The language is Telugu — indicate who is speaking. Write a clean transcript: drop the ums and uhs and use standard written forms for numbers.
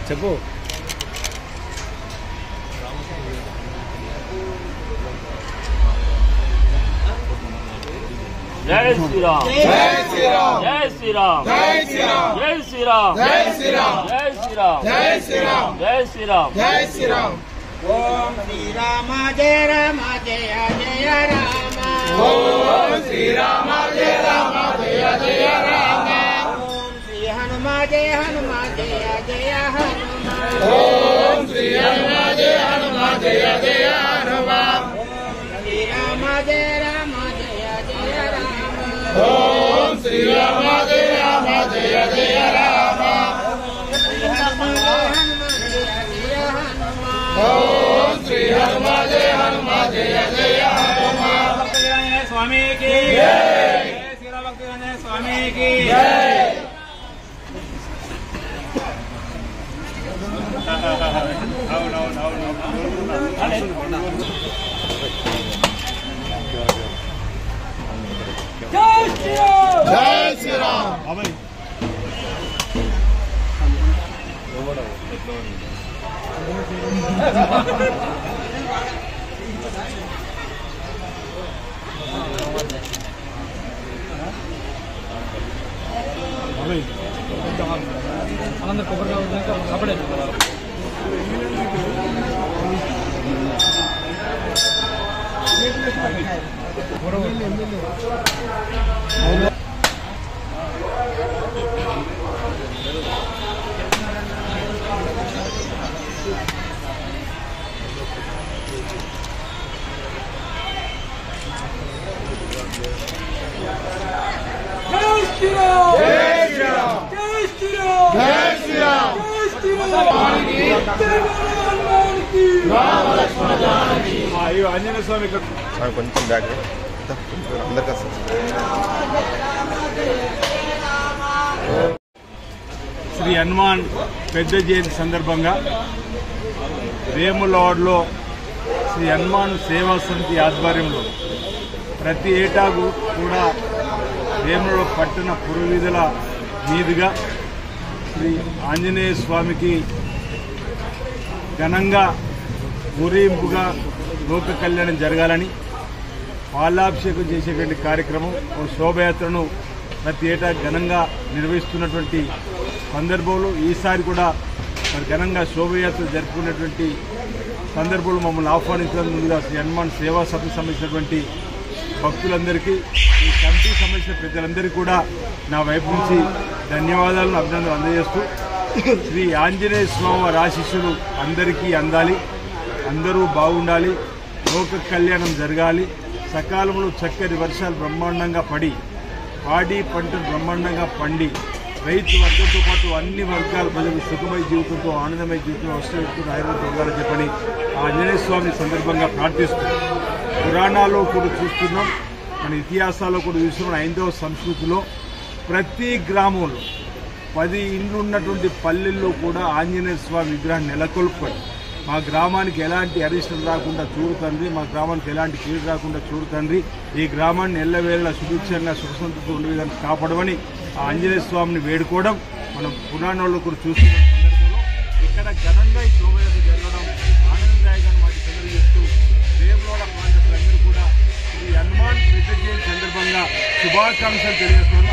Speaker 1: చెప్పు
Speaker 2: జై శ్రీరామ్ జై శ్రీరామ్ జై శ్రీరామ్ జై శ్రీరామ్ జై శ్రీరామ్ జై శ్రీరామ్ జై శ్రీరామ్ జై శ్రీరామ్ జై శ్రీరామ్ జై శ్రీరామ్ ఓం శ్రీరామ జయ రామ జయ జయ రామ ఓం శ్రీరామ జయ రామ జయ జయ రామ ఓం శ్రీ హనుమ జయ హనుమ జయ జయ హనుమ ఓం శ్రీ హనుమ జయ హనుమ జయ జయ హనుమ ఓం శ్రీరామ జయ రామ జయ జయ రామ ఓం శ్రీరామ జయ రామ జయ జయ రామ ఓం శ్రీ హనుమ జయ హనుమ జయ జయ హనుమ స్వామి కి జై శ్రీరామభక్తి స్వామి కి జై జై శ్రీరామ్ ఆంజనేయ స్వామి కొంచెం బ్యాక్ శ్రీ హనుమాన్ పెద్ద జయంతి సందర్భంగా వేములవాడలో శ్రీ హనుమాన్ సేవా సమితి ఆధ్వర్యంలో ప్రతి ఏటా కూడా వేములవాడ పట్టణ పురవీధుల మీదుగా శ్రీ ఆంజనేయ స్వామికి ఘనంగా ఊరేగింపుగా లోక కళ్యాణం జరగాలని పాలాభిషేకం చేసేటువంటి కార్యక్రమం ఓ శోభయాత్రను ప్రతి ఏటా ఘనంగా నిర్వహిస్తున్నటువంటి సందర్భంలో ఈసారి కూడా మరి ఘనంగా శోభయాత్ర జరుపుకున్నటువంటి సందర్భంలో మమ్మల్ని ఆహ్వానించడం ముందుగా శ్రీ హనుమాన్ సేవా సభకు సంబంధించినటువంటి భక్తులందరికీ ఈ కమిటీకి సంబంధించిన ప్రజలందరికీ కూడా నా వైపు నుంచి ధన్యవాదాలను అభినందనలు అందజేస్తూ శ్రీ ఆంజనేయ స్వామి వారి ఆశీస్సులు అందరికీ అందాలి, అందరూ బాగుండాలి, లోక కళ్యాణం జరగాలి, సకాలంలో చక్కటి వర్షాలు బ్రహ్మాండంగా పడి పాడి పంటలు బ్రహ్మాండంగా పండి రైతు వర్గంతో పాటు అన్ని వర్గాల ప్రజలు సుఖమయ జీవితంతో ఆనందమయ జీవితంలో వస్తూ ఆయుర్వేద ఉండాలని చెప్పని ఆంజనేయ స్వామి సందర్భంగా ప్రార్థిస్తూ పురాణాల్లో కూడా చూస్తున్నాం, మన ఇతిహాసాల్లో కూడా చూస్తున్నాం. హైందవ సంస్కృతిలో ప్రతి గ్రామంలో 10 ఇండ్లు ఉన్నటువంటి పల్లెల్లో కూడా ఆంజనేయ స్వామి విగ్రహాన్ని నెలకొల్పండి. మా గ్రామానికి ఎలాంటి అరిష్టం రాకుండా చూడు తండ్రి, మా గ్రామానికి ఎలాంటి కీడు రాకుండా చూడు తండ్రి, ఈ గ్రామాన్ని ఎల్లవేళ సుభిక్షంగా సుఖసంతతో ఉండే విధంగా కాపాడమని ఆ ఆంజనేయ స్వామిని వేడుకోవడం మనం పురాణాల్లో కూడా చూస్తున్న సందర్భంలో ఇక్కడ ఘనంగా ఈ శోభయాత్ర జరగడం ఆనందదాయకంగా మాకు తెలియజేస్తూ వేములవాడ ప్రాంత ప్రజలు కూడా శ్రీ హనుమాన్ పెద్ద జయంతి సందర్భంగా శుభాకాంక్షలు తెలియజేస్తున్నాను.